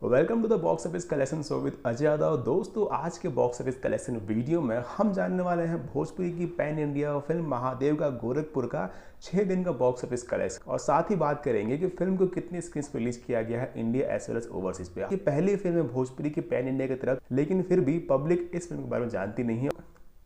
Welcome to the box office collection show with Ajay Yadav. दोस्तों, आज के बॉक्स ऑफिस कलेक्शन वीडियो में हम जानने वाले हैं भोजपुरी की पैन इंडिया फिल्म महादेव का गोरखपुर का 6 दिन का बॉक्स ऑफिस कलेक्शन, और साथ ही बात करेंगे कि फिल्म को कितनी स्क्रीन पर रिलीज किया गया है India as well as overseas पे। ये पहली फिल्म है भोजपुरी की पैन इंडिया की तरफ, लेकिन फिर भी पब्लिक इस फिल्म के बारे में जानती नहीं है।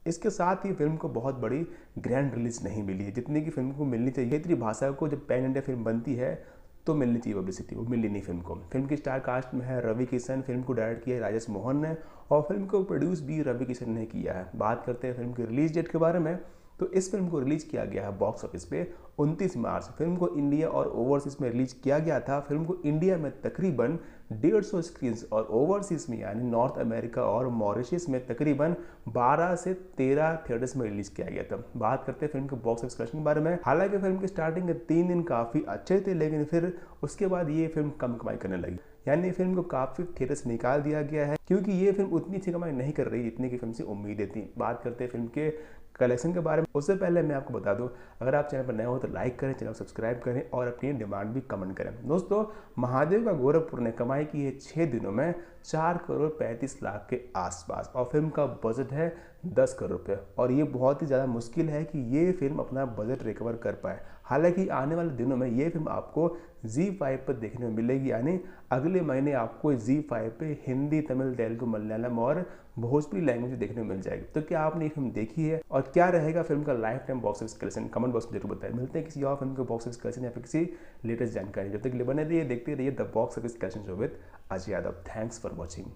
इसके साथ ही फिल्म को बहुत बड़ी ग्रैंड रिलीज नहीं मिली है जितनी की फिल्म को मिलनी चाहिए। क्षेत्रीय भाषा को जब पैन इंडिया फिल्म बनती है तो मिलनी चाहिए पब्लिसिटी, वो मिली नहीं फिल्म को। फिल्म की स्टार कास्ट में है रवि किशन, फिल्म को डायरेक्ट किया है राजेश मोहन ने, और फिल्म को प्रोड्यूस भी रवि किशन ने किया है। बात करते हैं फिल्म की रिलीज डेट के बारे में, तो इस फिल्म को रिलीज किया गया है बॉक्स ऑफिस पे 29 मार्च। फिल्म को इंडिया और ओवरसीज में रिलीज किया गया था। फिल्म को इंडिया में तकरीबन 150 स्क्रीन और ओवरसीज में यानी नॉर्थ अमेरिका और मॉरिशस में तकरीबन 12 से 13 थिएटर्स में रिलीज किया गया था। बात करते हैं फिल्म के बॉक्स ऑफिस कलेक्शन के बारे में। हालांकि फिल्म के स्टार्टिंग के 3 दिन काफ़ी अच्छे थे, लेकिन फिर उसके बाद ये फिल्म कम कमाई करने लगी, यानी फिल्म को काफ़ी थिएटर से निकाल दिया गया है क्योंकि ये फिल्म उतनी अच्छी कमाई नहीं कर रही जितनी की फिल्म से उम्मीदें थी। बात करते हैं फिल्म के कलेक्शन के बारे में। उससे पहले मैं आपको बता दूं, अगर आप चैनल पर नए हो तो लाइक करें, चैनल सब्सक्राइब करें और अपनी डिमांड भी कमेंट करें। दोस्तों, महादेव का गोरखपुर ने कमाई की है 6 दिनों में 4 करोड़ 35 लाख के आसपास, और फिल्म का बजट है 10 करोड़ रुपये। और ये बहुत ही ज़्यादा मुश्किल है कि ये फिल्म अपना बजट रिकवर कर पाए। हालांकि आने वाले दिनों में ये फिल्म आपको ZEE5 पर देखने में मिलेगी, यानी अगले महीने आपको ZEE5 पे हिंदी, तमिल, तेलुगु, मलयालम और भोजपुरी लैंग्वेज देखने को मिल जाएगी। तो क्या आपने ये फिल्म देखी है और क्या रहेगा फिल्म का life time box office collection, comment box में जरूर बताएं। मिलते हैं किसी और फिल्म के बॉक्स ऑफिस कलेक्शन या फिर किसी लेटेस्ट जानकारी। जब तक के लिए बने रहिए, देखते रहिए the box office collection show with Ajay Yadav. Thanks for watching.